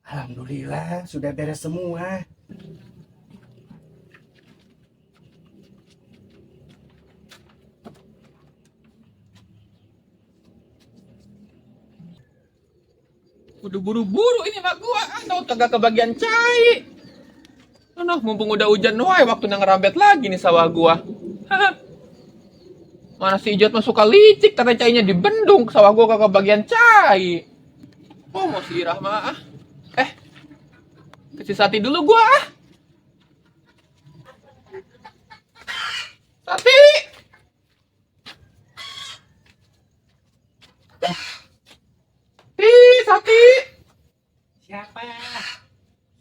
Alhamdulillah sudah beres semua. Udah buru-buru ini mak gua, tahu kagak kebagian cai. Noh, mumpung udah hujan wae waktunya ngerambet lagi nih sawah gua. Mana si Ijot mah suka licik, karena cainya dibendung, sawah gua kagak kebagian cai. Oh, mau si Irah mah ah. Kasih Sati dulu gua ah. Sati. Sati.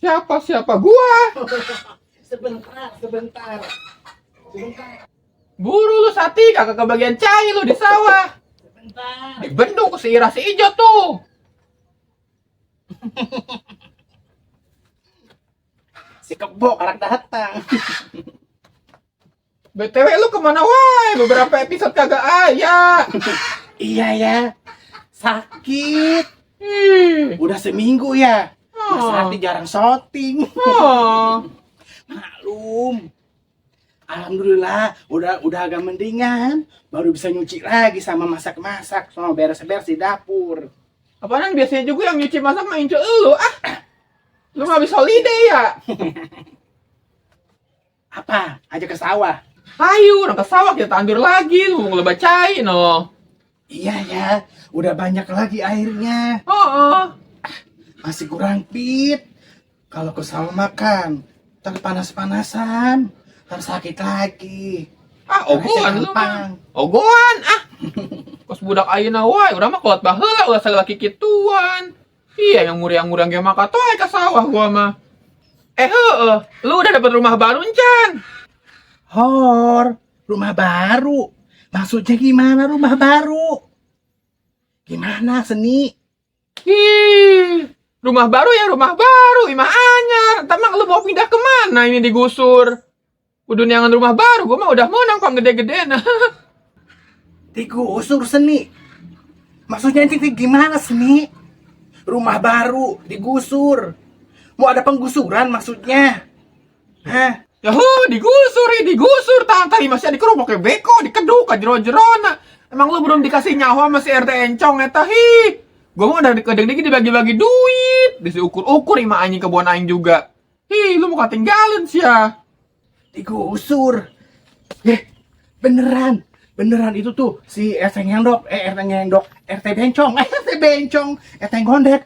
Siapa? Siapa gua? Sebentar. Buru lu Sati, kagak kebagian cai lu di sawah. Sebentar. Dibendung ke si Ira si Ijo tuh. Si kebo arak datang. BTW lu kemana wae? Beberapa episode kagak aya. Iya ya. Sakit. Ih. Udah seminggu ya. Mas Hati jarang syuting. Oh. Maklum. Alhamdulillah udah agak mendingan. Baru bisa nyuci lagi sama masak-masak sama beres-beres di dapur. Apaan biasanya juga yang nyuci masak mah ince lu ah. Lu mah habis holiday ya? Apa? Aja ke sawah. Ayo, orang ke sawah kita tandur lagi, lu mau ngebacain no. Iya ya, udah banyak lagi airnya. Oh. Masih kurang pit. Kalau ke sawah makan, ntar panas-panasan, ntar sakit lagi. Ah, ogoan lu mah. Gampang. Ogoan ah. Kos budak ayeuna wae, urang mah kuat baheula ulah sagala kikituan. Iya, yang muriang-muriang ge mah katoy ka sawah gua mah. Heueuh, lu udah dapat rumah baru encan? Hor, rumah baru. Maksudnya gimana rumah baru? Gimana seni? Ih, rumah baru ya rumah baru, imah anyar. Tamang lu mau pindah kemana ini digusur? Kudu neangan rumah baru, gua mah udah menang pang gede-gedena. Digusur seni. Maksudnya ini gimana seni? Rumah baru digusur. Mau ada penggusuran maksudnya? Hah? Digusur tadi masih dikerupuk ke beko, dikeduk ka jero-jerona. Emang lu belum dikasih nyawa sama si RT Encong eta hi. Gua mau udah dikedeng-degi dibagi-bagi duit, disukur-ukur imah anjing kebun aing juga. Hi, lu mau ketinggalan sia. Digusur. Beneran itu tuh si RT Ngendok, RT Bencong, RT Gondek.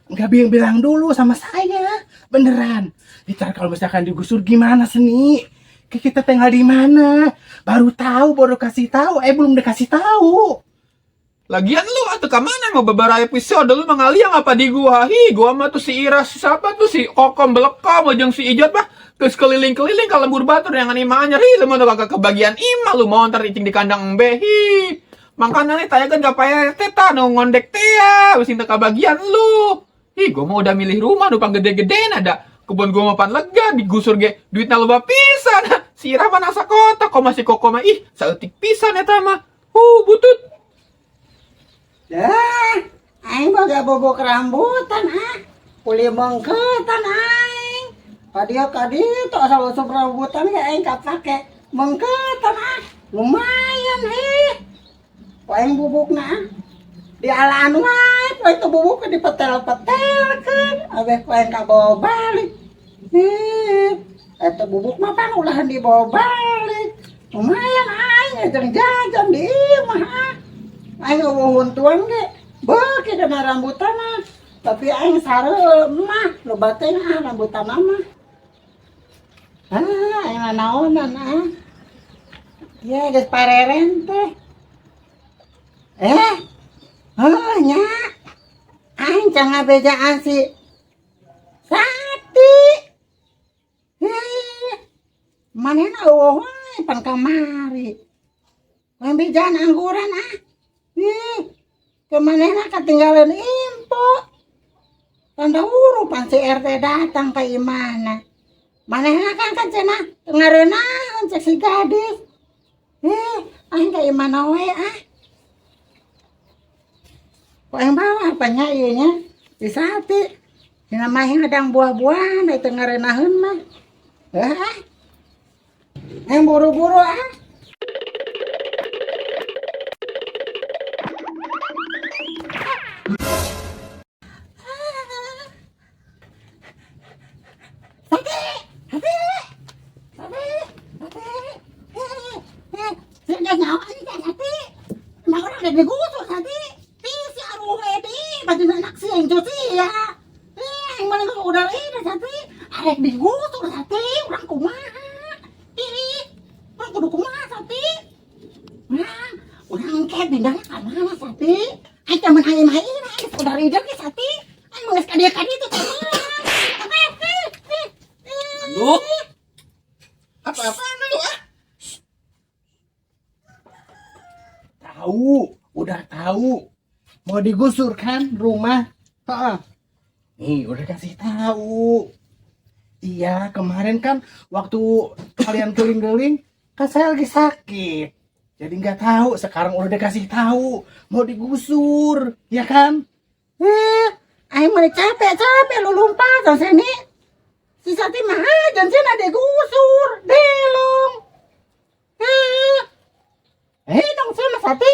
Nggak bilang dulu sama saya. Beneran. Ntar kalau misalkan digusur gimana seni? Kita tinggal di mana? Baru kasih tahu. Belum dikasih tahu. Lagian lu atuh ka mana mau beberapa episode lu mangaliang apa di gua? Hi, gua mah tuh si Iras siapa tuh si Kokom Belekom jeung si Ijot mah terus keliling-keliling ka lembur batur yang imah anyar. Hi, lu mah kagak kebagian imah lu mau ntar icing di kandang embe. Hi. Makana nih tayakeun ka Pak RT tah nu ngondek teh ya, wis teu kabagian lu. Hi, gua mah udah milih rumah nu pang gede-gedean ada. Kebun gua mah pan lega digusur ge duitna loba pisan. Si Ira mah nasa kota kok masih Kokom mah ih saeutik pisan eta mah. Butut. Dah, aing boga bobok rambutan Kuli mengketan aing. Kadieu tos usum rambutan ge aing kapake mengketan Lumayan Ku aing bubukna dialaan wae, poe itu bubuk dipetel-petelkeun, abeh ku aing kabawa balik. Eta bubuk mah pan ulahan dibawa balik. Lumayan aing jeung jajan di imah aing ngehuntuan ge beuki dana rambutan tapi aing sareueum mah loba teh rambutan mah aing naonan ya geus pareren teh nya aing can ngabejaan si Sati manehna eueuh wae pan kamari ngabejaan angguran Kemanehna ketinggalan info. Tanda urupan si RT datang ke imana. Manehna kan cenah ngarenahan cek si gadis. Aing ke imana we ah. Kok yang bawa apanya ieu nya? Di sate. Dina mah ngadang buah-buahan itu ngarenaheun mah. Yang buru-buru ah. Sudah nyawa ni kan hati. Mak orang dah digusur hati. Si aruh edi baju anak si yang cuci ya. Yang mana kau udah ini hati. Arek digusur hati. Orang kumaha. Orang kudu kumaha hati. Orang kayak bindahnya ke mana hati. Ayo teman ayam ini udah ridek ni hati. Ayo menges kadia-kadia itu teman. Aduh. Apa-apaan lu ah? Udah tahu. Mau digusur kan rumah? Heeh. Nih, udah kasih tahu. Iya, kemarin kan waktu kalian keliling-keliling, kan saya lagi sakit. Jadi nggak tahu, sekarang udah dikasih tahu. Mau digusur, ya kan? Ayo mana capek lu lompat sini. Si Sati mah ajan sih ada gusur, belum. Dong sama Sati.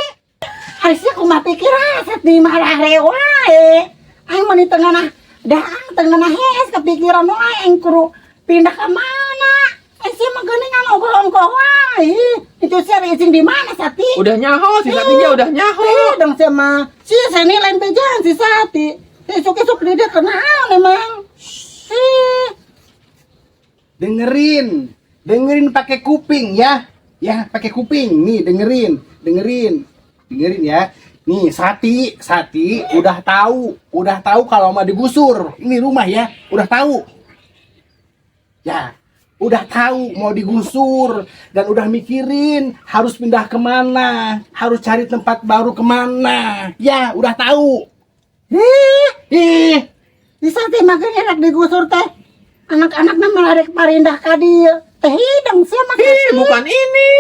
Harusnya aku mah pikir Sati marah rewae. Ayo mana tengah hes kepikiran wae aing kuru pindah ke mana. Si mah geuningan ongkoh-ongkoh wae. Itu si racing di mana Sati? Udah nyaho, si Satinya udah nyaho. Dong sama si Seni lain bejaan si Sati. Esok-esok dia kenal memang. Dengerin pakai kuping ya. Ya, pakai kuping. Nih, dengerin ya. Nih, Sati udah tahu kalau mau digusur. Ini rumah ya, udah tahu. Ya, udah tahu mau digusur dan udah mikirin harus pindah kemana, harus cari tempat baru kemana. Ya, udah tahu. Si Sati makanya enak digusur teh. Anak-anaknya menarik parindah ka dieu. Teh hidang sia mah. Bukan ini.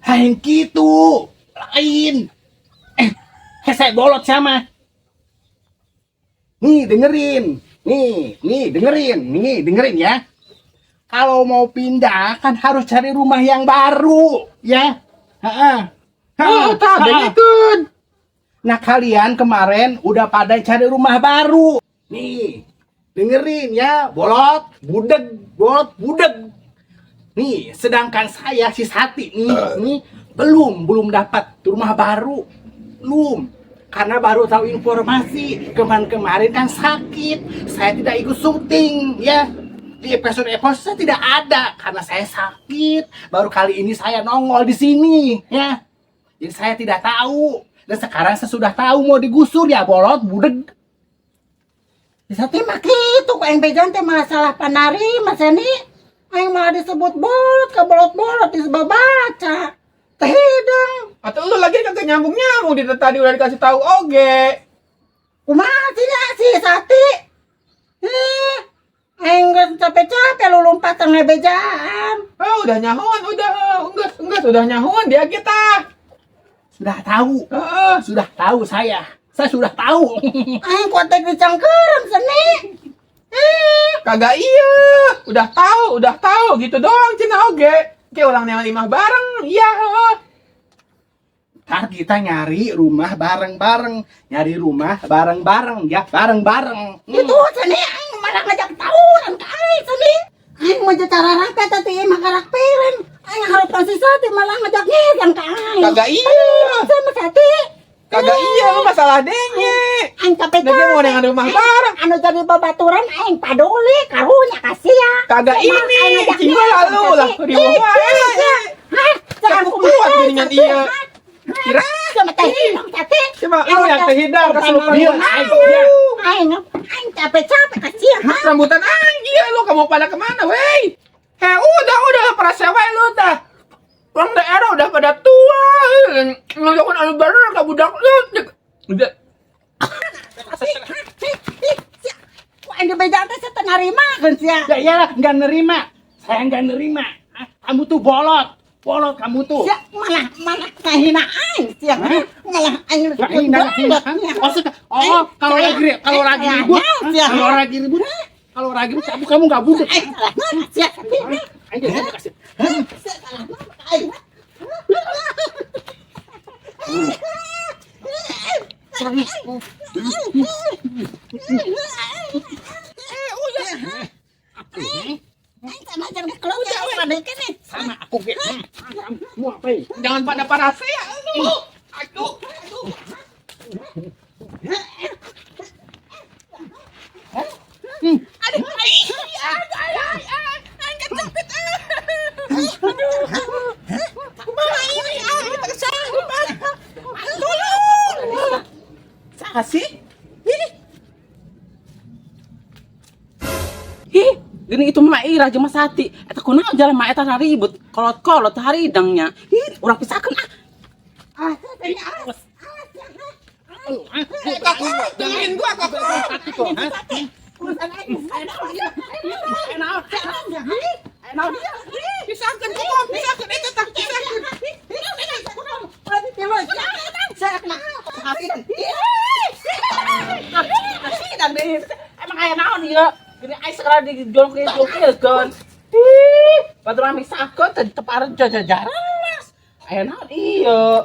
Hain gitu. Lain. Hese bolot sama. Nih, dengerin ya. Kalau mau pindah kan harus cari rumah yang baru, ya. Ikut. Nah, kalian kemarin udah pada cari rumah baru. Nih, dengerin ya, bolot budeg. Nih, sedangkan saya si Sati nih belum dapat rumah baru. Belum. Karena baru tahu informasi, kemarin kan sakit. Saya tidak ikut syuting ya. Di episode saya tidak ada karena saya sakit. Baru kali ini saya nongol di sini ya. Jadi saya tidak tahu. Dan sekarang saya sudah tahu mau digusur ya, bolot budeg. Sati mah kitu ku aing bejan teh masalah panari Mas Seni. Aing malah disebut bolot ka bolot-bolot disebut baca. Teh hidang. Atau lu lagi kagak nyambung di tadi udah dikasih tahu oge. Kumaha si Sati? Aing geus capek-capek lu lompat tengah bejaan. Udah nyahoan, enggak sudah nyahoan dia kita. Sudah tahu saya. Saya sudah tahu. Aing kuat teh dicangkeun Seni. Kagak iya. Udah tahu gitu doang cina oge. Kayak ulang nema lima bareng. Iya. Ntar kita nyari rumah bareng-bareng. Ya, bareng-bareng. Itu Seni aing malah ngajak tawuran ka aing Seni. Aing mau cara rapat tadi mah karakterin. Aing harus si Sati malah ngajak ngedan ka aing. Kagak iya. Sama Sati. Kagak iya, lu masalah denye. Aing capek. Dia mau dengan rumah bareng. Anu jadi babaturan aing paduli karunya kasia. Kagak ini. Cinggal lalu lah. Jangan kuat dengan iya. Kira sama teh hidang Sati. cuma lu yang kehidang kesurupan Aing capek-capek kasia. rambutan aing iya lu kamu pada kemana wey? Udah prasewa lu dah. Orang daerah udah pada tua. Ngelakuin anu baru ka budak lu. Udah. Kok ini beda teh saya nerima kan sia. Ya iyalah, nggak nerima. Saya nggak nerima. Hah? Kamu tuh bolot. Bolot kamu tuh. Sia malah ngahina aing sia. Malah aing Ya, hina. Maksudnya, kalau lagi ribut, kalau lagi ribut, kamu nggak budek. Sia. Ayo, kasih. Sama aku gitu. Mau apa? Jangan pada parase ya lu. Aduh. Kasih? Ih, gini itu mah ira jeung Masati. Eta kunaon jalan mah eta ribut. Kolot-kolot haridangnya. Ih, urang pisakeun ah. Dengerin gua kok. Pisahkan kok, pisahkan itu tak pisahkan. Emang aya naon ieu? Gini aya segala dijolkeun. Ih, baturan misakeun teh teparen jajaran. Aya naon ieu?